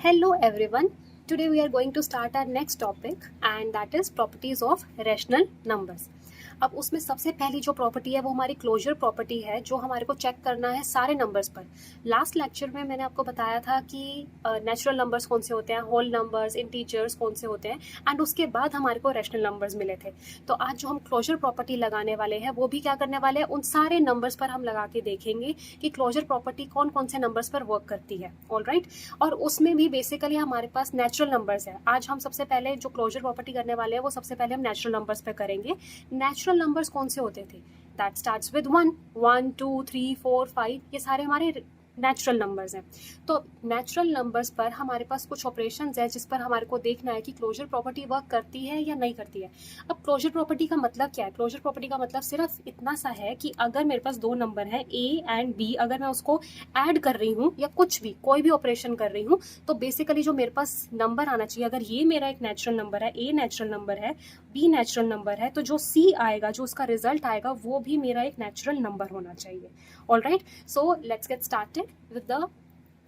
Hello everyone. Today we are going to start our next topic and that is properties of rational numbers. अब उसमें सबसे पहली जो property है वो हमारी क्लोजर प्रॉपर्टी है जो हमारे को चेक करना है सारे नंबर्स पर। लास्ट लेक्चर में मैंने आपको बताया था कि नेचुरल नंबर्स कौन से होते हैं, होल नंबर्स, इंटीजर्स कौन से होते हैं एंड उसके बाद हमारे को रैशनल नंबर्स मिले थे। तो आज जो हम क्लोजर प्रॉपर्टी लगाने वाले हैं वो भी क्या करने वाले हैं, उन सारे नंबर्स पर हम लगा के देखेंगे कि क्लोजर प्रॉपर्टी कौन कौन से नंबर्स पर वर्क करती है। ऑलराइट, और उसमें भी बेसिकली हमारे पास नेचुरल नंबर्स है। आज हम सबसे पहले जो क्लोजर प्रॉपर्टी करने वाले हैं वो सबसे पहले हम नेचुरल नंबर्स पे करेंगे। नेचुरल नंबर्स कौन से होते थे? दैट स्टार्ट्स विद 1, 1, 2, 3, 4, 5, ये सारे हमारे नेचुरल नंबर्स हैं। तो नेचुरल नंबर्स पर हमारे पास कुछ ऑपरेशंस है जिस पर हमारे को देखना है कि क्लोजर प्रॉपर्टी वर्क करती है या नहीं करती है। अब क्लोजर प्रॉपर्टी का मतलब क्या है? क्लोजर प्रॉपर्टी का मतलब सिर्फ इतना सा है कि अगर मेरे पास दो नंबर है ए एंड बी, अगर मैं उसको ऐड कर रही हूँ या कुछ भी कोई भी ऑपरेशन कर रही हूँ तो बेसिकली जो मेरे पास नंबर आना चाहिए, अगर ये मेरा एक नेचुरल नंबर है, ए नेचुरल नंबर है, बी नेचुरल नंबर है, तो जो सी आएगा, जो उसका रिजल्ट आएगा वो भी मेरा एक नेचुरल नंबर होना चाहिए। Alright, so let's get started with the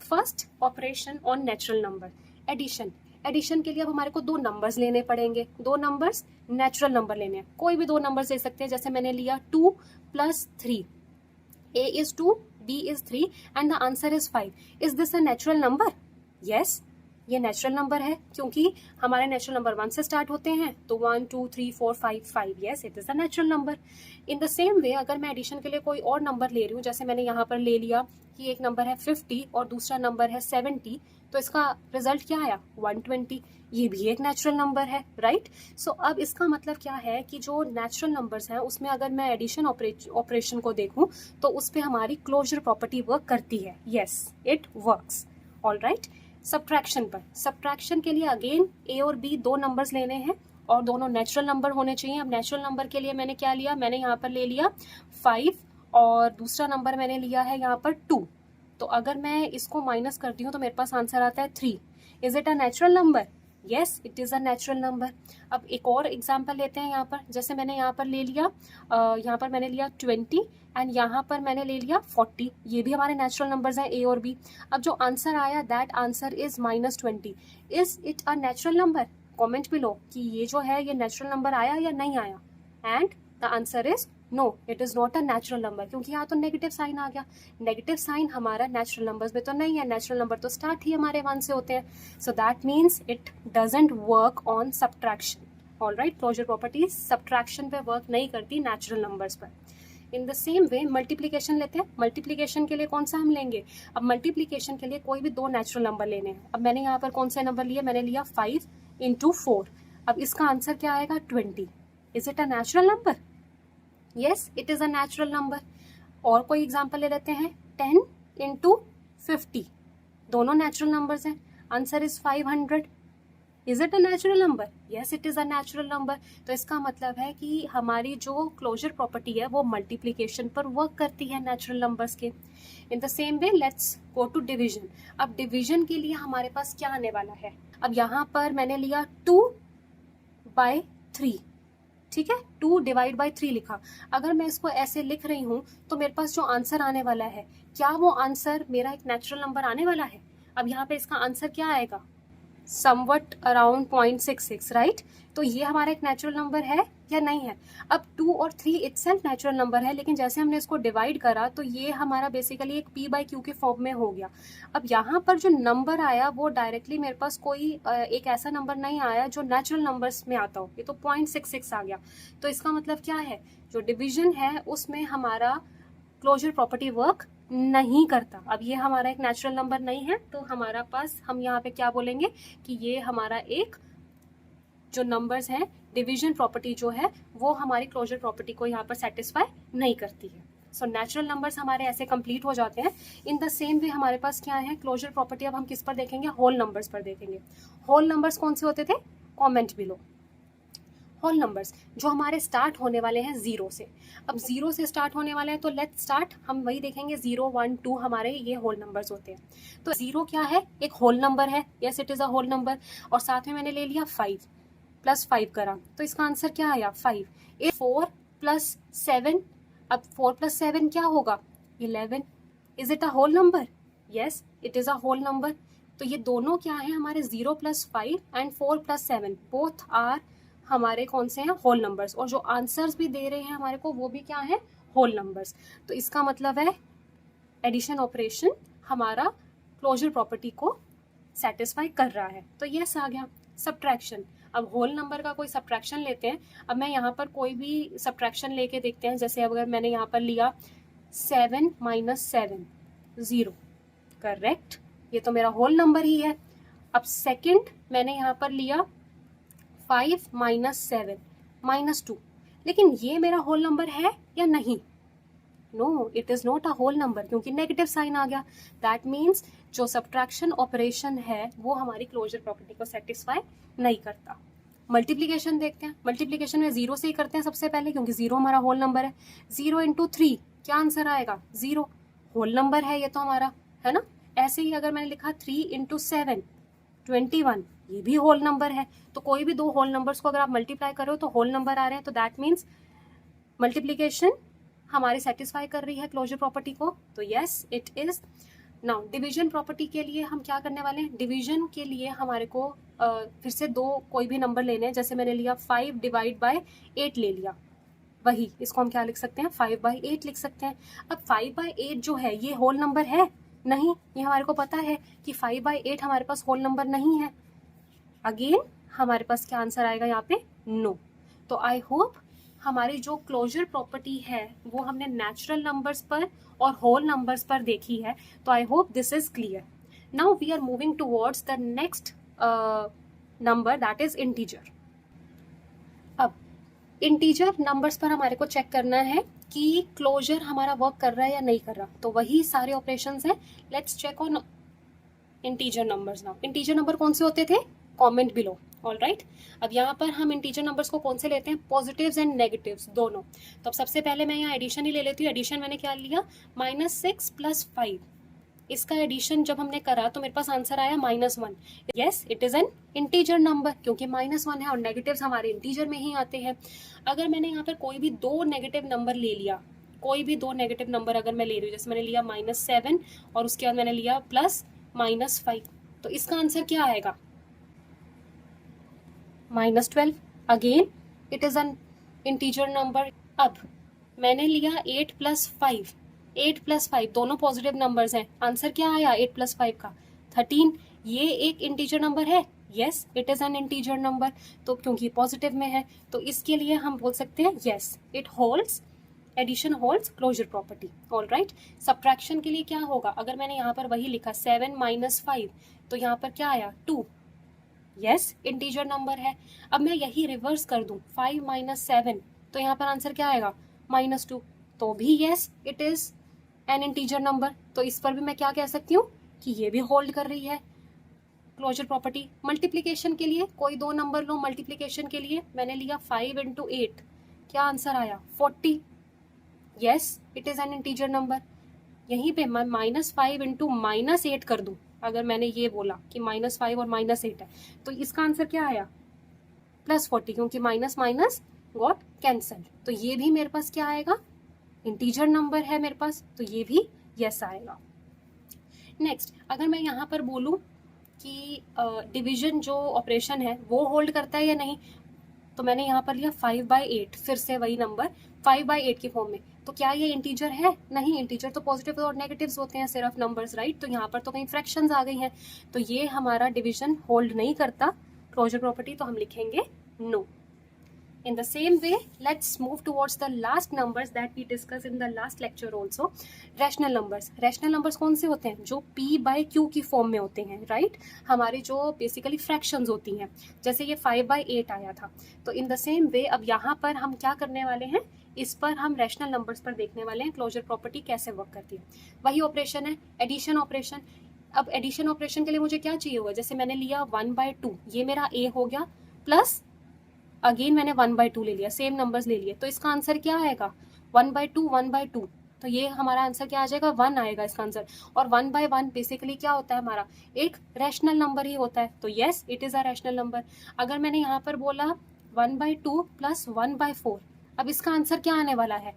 first operation on natural number, addition. Addition के लिए अब हमारे को दो नंबर्स लेने पड़ेंगे, दो नंबर्स नेचुरल नंबर लेने हैं। कोई भी दो नंबर्स ले सकते हैं, जैसे मैंने लिया 2 + 3, a is 2, b is 3 and the answer is 5. Is this a natural number? Yes, ये नेचुरल नंबर है क्योंकि हमारे नेचुरल नंबर 1 से स्टार्ट होते हैं, तो 1, 2, 3, 4, 5, 5, yes it is a natural number. In the same वे अगर मैं एडिशन के लिए कोई और नंबर ले रही हूँ, जैसे मैंने यहाँ पर ले लिया कि एक नंबर है 50 और दूसरा नंबर है 70, तो इसका रिजल्ट क्या आया? 120, ये भी एक नेचुरल नंबर है, राइट। सो अब इसका मतलब क्या है कि जो नेचुरल नंबर्स हैं उसमें अगर मैं एडिशन ऑपरेशन को देखूं तो उस पर हमारी क्लोजर प्रॉपर्टी वर्क करती है। Yes, it works. Alright, subtraction पर, सब्ट्रैक्शन के लिए अगेन ए और बी दो नंबर्स लेने हैं और दोनों नेचुरल नंबर होने चाहिए। अब नेचुरल नंबर के लिए मैंने क्या लिया? मैंने यहाँ पर ले लिया 5 और दूसरा नंबर मैंने लिया है यहाँ पर 2। तो अगर मैं इसको माइनस करती हूँ तो मेरे पास आंसर आता है 3। Is it a natural number? Yes, it is a natural number. अब एक और एग्जाम्पल लेते हैं यहाँ पर, जैसे मैंने यहाँ पर ले लिया यहाँ पर मैंने लिया 20 एंड यहाँ पर मैंने ले लिया 40, ये भी हमारे नेचुरल नंबर्स हैं ए और बी। अब जो आंसर आया that answer is -20। Is it a natural number? Comment below कि ये जो है ये नेचुरल नंबर आया या नहीं आया। And the answer is no, it is not a natural number, क्योंकि यहाँ तो नेगेटिव साइन आ गया। नेगेटिव साइन हमारा नेचुरल नंबर्स में तो नहीं है, नेचुरल नंबर तो स्टार्ट ही हमारे 1 से होते हैं। So that means it doesn't work on subtraction. Alright, closure properties subtraction पे वर्क नहीं करती नेचुरल नंबर्स पर। In the same way multiplication लेते हैं। मल्टीप्लीकेशन के लिए कौन सा हम लेंगे? अब मल्टीप्लीकेशन के लिए कोई भी दो नेचुरल नंबर लेने हैं। अब मैंने यहाँ पर कौन सा नंबर लिया? मैंने लिया 5 × 4। अब इसका आंसर क्या आएगा? 20। Is it a natural number? Yes, it is a natural number. और कोई एग्जाम्पल ले लेते हैं, 10 × 50, दोनों नेचुरल नंबर्स हैं। Answer is 500। Is it a natural number? Yes, it is a natural number. तो इसका मतलब है कि हमारी जो क्लोजर प्रॉपर्टी है वो मल्टीप्लीकेशन पर वर्क करती है नेचुरल नंबर्स के। In the same way let's go to division. अब डिवीजन के लिए हमारे पास क्या आने वाला है? अब यहाँ पर मैंने लिया 2/3, ठीक है, 2 / 3 लिखा। अगर मैं इसको ऐसे लिख रही हूँ तो मेरे पास जो आंसर आने वाला है, क्या वो आंसर मेरा एक नेचुरल नंबर आने वाला है? अब यहाँ पे इसका आंसर क्या आएगा? Somewhat around 0.66, right. तो ये हमारा एक नेचुरल नंबर है या नहीं है? अब 2 और 3 इटसेल्फ नेचुरल नंबर है, लेकिन जैसे हमने इसको डिवाइड करा तो ये हमारा बेसिकली एक p/q के फॉर्म में हो गया। अब यहाँ पर जो नंबर आया वो डायरेक्टली मेरे पास कोई एक ऐसा नंबर नहीं आया जो नेचुरल नंबर्स में आता हो, ये तो 0.66 आ गया। तो इसका मतलब क्या है? जो डिविजन है उसमें हमारा क्लोजर प्रॉपर्टी वर्क नहीं करता। अब ये हमारा एक नेचुरल नंबर नहीं है, तो हमारा पास हम यहाँ पे क्या बोलेंगे कि ये हमारा एक जो नंबर्स हैं, डिवीजन प्रॉपर्टी जो है वो हमारी क्लोजर प्रॉपर्टी को यहाँ पर सेटिस्फाई नहीं करती है। सो नेचुरल नंबर्स हमारे ऐसे कंप्लीट हो जाते हैं। इन द सेम वे हमारे पास क्या है क्लोजर प्रॉपर्टी? अब हम किस पर देखेंगे? होल नंबर्स पर देखेंगे। होल नंबर्स कौन से होते थे? Comment below. होल नंबर्स जो हमारे स्टार्ट होने वाले हैं 0 से। अब 0 से स्टार्ट होने वाले हैं तो लेट्स स्टार्ट, हम वही देखेंगे 0, 1, 2 हमारे ये होल नंबर्स होते हैं। तो 0 क्या है? एक होल नंबर है। Yes, it is a whole number. और साथ में मैंने ले लिया 5 + 5 करा, तो इसका आंसर क्या आया? 5। 4 + 7, अब 4 + 7 क्या होगा? 11। Is it a whole number? Yes, it is a whole number. तो ये दोनों क्या है हमारे 0 + 5 एंड 4 + 7 बोथ आर हमारे कौन से हैं, होल नंबर्स। और जो आंसर्स भी दे रहे हैं हमारे को वो भी क्या है, होल नंबर्स। तो इसका मतलब है एडिशन ऑपरेशन हमारा क्लोजर प्रॉपर्टी को सेटिस्फाई कर रहा है। तो यस आ गया। सब्ट्रैक्शन, अब होल नंबर का कोई सब्ट्रैक्शन लेते हैं। अब मैं यहाँ पर कोई भी सब्ट्रैक्शन लेके देखते हैं। जैसे अगर मैंने यहाँ पर लिया 7 - 7 0, करेक्ट, ये तो मेरा होल नंबर ही है। अब सेकंड मैंने यहाँ पर लिया 5 - 7 -2, लेकिन ये मेरा होल नंबर है या नहीं? No, it is not a whole number, क्योंकि नेगेटिव साइन आ गया। दैट मीन्स जो सब्ट्रैक्शन ऑपरेशन है वो हमारी क्लोजर प्रॉपर्टी को सेटिस्फाई नहीं करता। मल्टीप्लीकेशन देखते हैं। मल्टीप्लीकेशन में 0 से ही करते हैं सबसे पहले, क्योंकि 0 हमारा होल नंबर है। 0 × 3 क्या आंसर आएगा, 0, होल नंबर है ये तो हमारा, है ना। ऐसे ही अगर मैंने लिखा 3 × 7 21, ये भी होल नंबर है। तो कोई भी दो होल नंबर्स को अगर आप मल्टीप्लाई करो तो होल नंबर आ रहे हैं, तो दैट मीन्स मल्टीप्लीकेशन हमारी सेटिस्फाई कर रही है क्लोजर प्रॉपर्टी को। तो yes it is. Now division property के लिए हम क्या करने वाले हैं, डिवीजन के लिए हमारे को फिर से दो कोई भी नंबर लेने हैं। जैसे मैंने लिया 5 / 8 ले लिया, वही इसको हम क्या लिख सकते हैं, 5/8 लिख सकते हैं। अब 5/8 जो है ये होल नंबर है नहीं, ये हमारे को पता है कि 5/8 हमारे पास होल नंबर नहीं है। अगेन हमारे पास क्या आंसर आएगा यहाँ पे, नो। तो आई होप हमारी जो क्लोजर प्रॉपर्टी है वो हमने नेचुरल नंबर्स पर और होल नंबर्स पर देखी है। तो I hope this is clear. Now we are moving towards the next number, that is integer. अब इंटीजर नंबर्स पर हमारे को चेक करना है कि क्लोजर हमारा वर्क कर रहा है या नहीं कर रहा। तो वही सारे ऑपरेशंस हैं। Let's check on integer numbers now. Integer number कौन से होते थे, कॉमेंट बिलो। ऑल राइट, अब यहाँ पर हम इंटीजर नंबर्स को कौन से लेते हैं, पॉजिटिव्स एंड नेगेटिव्स दोनों। तो अब सबसे पहले मैं यहाँ एडिशन ही ले लेती हूँ। एडिशन मैंने क्या लिया, -6 + 5। इसका एडिशन जब हमने करा तो मेरे पास आंसर आया -1। Yes it is an integer number, क्योंकि -1 है और नेगेटिव्स हमारे इंटीजर में ही आते हैं। अगर मैंने यहाँ पर कोई भी दो नेगेटिव नंबर ले लिया, कोई भी दो नेगेटिव नंबर अगर मैं ले रही हूँ, जैसे मैंने लिया -7 और उसके बाद मैंने लिया +-5, तो इसका आंसर क्या आएगा, -12। Again it is an integer number. अब मैंने लिया 8 + 5, 8 + 5 दोनों पॉजिटिव नंबर्स हैं। आंसर क्या आया 8 + 5 का, 13। ये एक इंटीजर नंबर है, yes it is an integer number. तो क्योंकि पॉजिटिव में है तो इसके लिए हम बोल सकते हैं yes it holds, addition holds closure property. All right, subtraction के लिए क्या होगा, अगर मैंने यहाँ पर वही लिखा 7 - 5 तो यहाँ पर क्या आया 2, यस इंटीजर नंबर है। अब मैं यही रिवर्स कर दूं 5 - 7 तो यहाँ पर आंसर क्या आएगा -2, तो भी yes it is an integer number. तो इस पर भी मैं क्या कह सकती हूँ कि ये भी होल्ड कर रही है क्लोजर प्रॉपर्टी। मल्टीप्लीकेशन के लिए कोई दो नंबर लो, मल्टीप्लीकेशन के लिए मैंने लिया 5 × 8, क्या आंसर आया 40, yes it is an integer number. यहीं पे मैं -5 × -8 कर दूं, अगर मैंने ये बोला कि -5 और -8 है तो इसका आंसर क्या आया +40, क्योंकि माइनस माइनस गॉट कैंसल। तो ये भी मेरे पास क्या आएगा, इंटीजर नंबर है मेरे पास, तो ये भी यस आएगा। नेक्स्ट, अगर मैं यहाँ पर बोलूँ कि डिवीजन जो ऑपरेशन है वो होल्ड करता है या नहीं, तो मैंने यहाँ पर लिया 5/8, फिर से वही नंबर 5/8 की फॉर्म में। तो क्या ये इंटीजर है, नहीं, इंटीजर तो पॉजिटिव और नेगेटिव्स होते हैं सिर्फ नंबर्स, राइट। तो यहाँ पर तो कहीं फ्रैक्शंस आ गई हैं, तो ये हमारा डिवीजन होल्ड नहीं करता क्लोजर प्रॉपर्टी, तो हम लिखेंगे no. In the same way, let's move towards the last numbers that we discussed in the last lecture also. Rational numbers. Rational numbers कौन से होते हैं, जो p/q की फॉर्म में होते हैं, राइट। हमारी जो बेसिकली फ्रैक्शंस होती हैं, जैसे ये 5/8 आया था। तो इन द सेम वे अब यहाँ पर हम क्या करने वाले हैं, इस पर हम रैशनल नंबर्स पर देखने वाले हैं क्लोजर प्रॉपर्टी कैसे वर्क करती है। वही ऑपरेशन है, एडिशन ऑपरेशन। अब एडिशन ऑपरेशन के लिए मुझे क्या चाहिए होगा, जैसे मैंने लिया 1/2, ये मेरा a हो गया, प्लस अगेन मैंने 1/2 ले लिया, सेम नंबर्स ले लिए, तो इसका आंसर क्या आएगा 1/2 1/2, तो ये हमारा आंसर क्या आ जाएगा 1 आएगा इसका आंसर। और 1/1 बेसिकली क्या होता है, हमारा एक रैशनल नंबर ही होता है, तो yes it is a rational number. अगर मैंने यहाँ पर बोला 1/2 + 1/4, अब इसका आंसर क्या आने वाला है,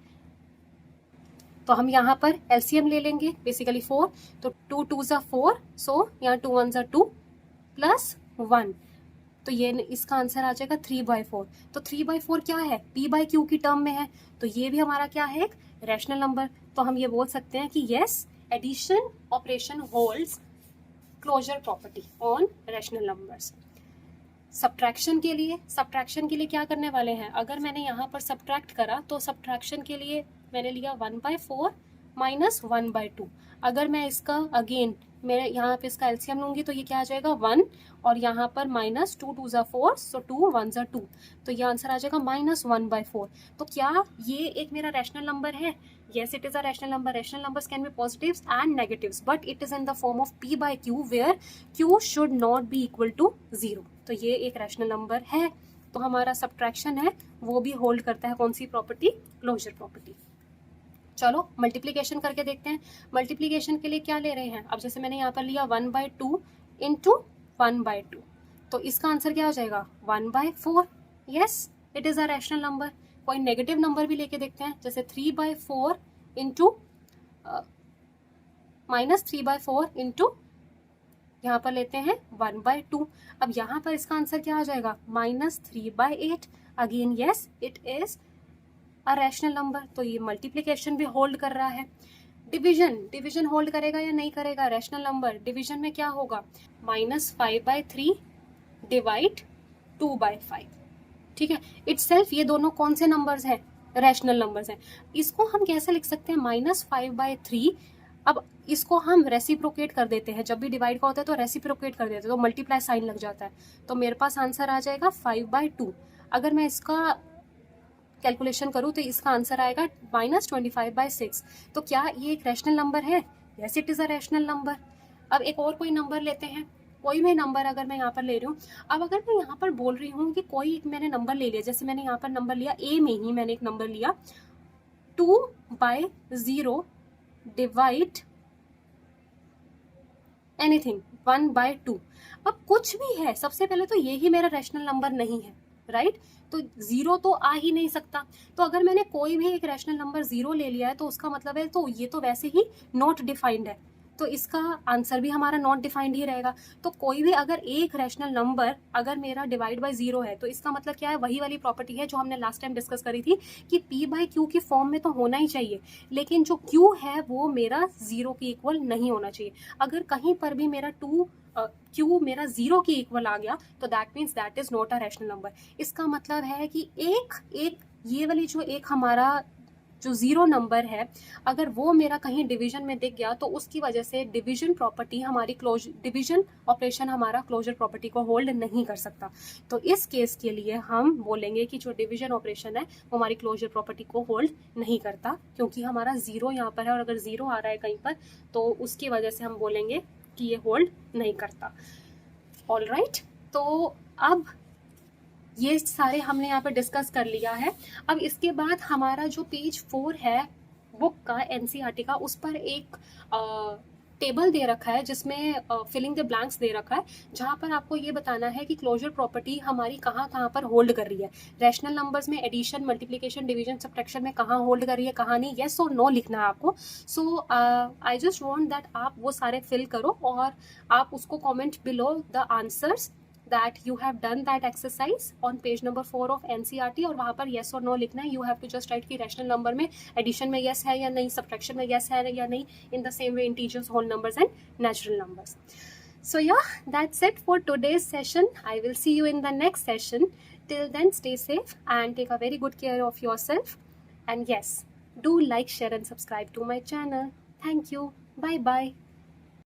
तो हम यहाँ पर एलसीएम ले लेंगे, बेसिकली 4, तो 2 2 ज़ा 4, सो यहाँ 2 1 ज़ा 2 प्लस 1, तो ये इसका आंसर आ जाएगा 3/4। तो 3/4 क्या है, p बाई क्यू की टर्म में है, तो ये भी हमारा क्या है, एक रैशनल नंबर। तो हम ये बोल सकते हैं कि yes, addition operation holds closure property on rational numbers. Subtraction के लिए क्या करने वाले हैं, अगर मैंने यहाँ पर सब्ट्रैक्ट करा तो सब्ट्रैक्शन के लिए मैंने लिया 1/4 माइनस 1/2। अगर मैं इसका अगेन मैं यहाँ पे इसका एलसीएम लूंगी तो ये क्या आ जाएगा 1, और यहाँ पर माइनस 2 2 ज़ा 4, सो 2 1 ज़ा 2, तो ये आंसर आ जाएगा -1/4। तो क्या ये एक मेरा रैशनल नंबर है? Yes, it is a rational number. Rational numbers can be positives and negatives, but it is in the form of p by q, where q should not be equal to 0. तो ये एक rational number है, तो हमारा subtraction है वो भी hold करता है कौन सी प्रॉपर्टी, क्लोजर प्रॉपर्टी। चलो मल्टीप्लीकेशन करके देखते हैं। मल्टीप्लीकेशन के लिए क्या ले रहे हैं, अब जैसे मैंने यहाँ पर लिया 1/2 इंटू 1/2, तो इसका आंसर क्या हो जाएगा 1/4। Yes, it is a rational number. कोई नेगेटिव नंबर भी लेके देखते हैं, जैसे 3/4 इंटू -3/4 इंटू यहाँ पर लेते हैं 1/2। अब यहाँ पर इसका आंसर क्या आ जाएगा -3/8। Again yes, it is a rational number, तो ये मल्टीप्लिकेशन भी होल्ड कर रहा है। डिवीजन होल्ड करेगा या नहीं करेगा, रैशनल नंबर डिवीजन में क्या होगा, -5/3 डिवाइड 2/5। ठीक है, इटसेल्फ ये दोनों कौन से नंबर्स हैं, रैशनल नंबर्स हैं। इसको हम कैसे लिख सकते हैं, -5/3। अब इसको हम रेसिप्रोकेट कर देते हैं, जब भी डिवाइड का होता है तो रेसिप्रोकेट कर देते हैं, तो मल्टीप्लाई साइन लग जाता है, तो मेरे पास आंसर आ जाएगा 5/2। अगर मैं इसका कैलकुलेशन करूँ तो इसका आंसर आएगा -25/6। तो क्या ये एक रैशनल नंबर है? Yes, it is a rational number. अब एक और कोई नंबर लेते हैं, कोई भी नंबर अगर मैं यहाँ पर ले रही हूँ। अब अगर मैं यहाँ पर बोल रही हूँ कि कोई एक मैंने नंबर ले लिया, जैसे मैंने यहाँ पर नंबर लिया ए में ही मैंने एक नंबर लिया 2/0 डिवाइड एनीथिंग 1/2। अब कुछ भी है, सबसे पहले तो ये ही मेरा रैशनल नंबर नहीं है, राइट? तो 0 तो आ ही नहीं सकता। तो अगर मैंने कोई भी एक रैशनल नंबर 0 ले लिया है तो उसका मतलब है तो ये तो वैसे ही नॉट डिफाइंड है, तो इसका आंसर भी हमारा नॉट डिफाइंड ही रहेगा। तो कोई भी अगर एक रैशनल नंबर अगर मेरा डिवाइड बाय 0 है तो इसका मतलब क्या है, वही वाली प्रॉपर्टी है जो हमने लास्ट टाइम डिस्कस करी थी कि p/q की फॉर्म में तो होना ही चाहिए, लेकिन जो q है वो मेरा 0 की इक्वल नहीं होना चाहिए। अगर कहीं पर भी मेरा q मेरा 0 की इक्वल आ गया तो that means that is not a rational number. इसका मतलब है कि एक ये वाली जो एक हमारा जो 0 नंबर है, अगर वो मेरा कहीं डिवीजन में दिख गया तो उसकी वजह से डिवीजन प्रॉपर्टी हमारी डिवीजन ऑपरेशन हमारा क्लोजर प्रॉपर्टी को होल्ड नहीं कर सकता। तो इस केस के लिए हम बोलेंगे कि जो डिवीजन ऑपरेशन है वो हमारी क्लोजर प्रॉपर्टी को होल्ड नहीं करता, क्योंकि हमारा 0 यहाँ पर है, और अगर 0 आ रहा है कहीं पर तो उसकी वजह से हम बोलेंगे कि ये होल्ड नहीं करता। ऑल राइट, तो अब ये सारे हमने यहाँ पर डिस्कस कर लिया है। अब इसके बाद हमारा जो पेज 4 है बुक का, एनसीईआरटी का, उस पर एक टेबल दे रखा है जिसमें फिलिंग द ब्लैंक्स दे रखा है, जहाँ पर आपको ये बताना है कि क्लोजर प्रॉपर्टी हमारी कहाँ कहाँ पर होल्ड कर रही है। रैशनल नंबर्स में एडिशन, मल्टीप्लिकेशन, डिवीजन, सब्ट्रैक्शन में कहाँ होल्ड कर रही है, कहाँ नहीं, येस और नो लिखना है आपको। सो आई जस्ट वांट दैट आप वो सारे फिल करो और आप उसको comment below the answers that you have done that exercise on page number 4 of NCERT, और वहाँ पर yes और no लिखना है। You have to just write कि rational number में addition में yes है या नहीं, subtraction में yes है या नहीं, in the same way integers, whole numbers and natural numbers. So yeah, that's it for today's session. I will see you in the next session. Till then, stay safe and take a very good care of yourself. And yes, do like, share and subscribe to my channel. Thank you. Bye bye.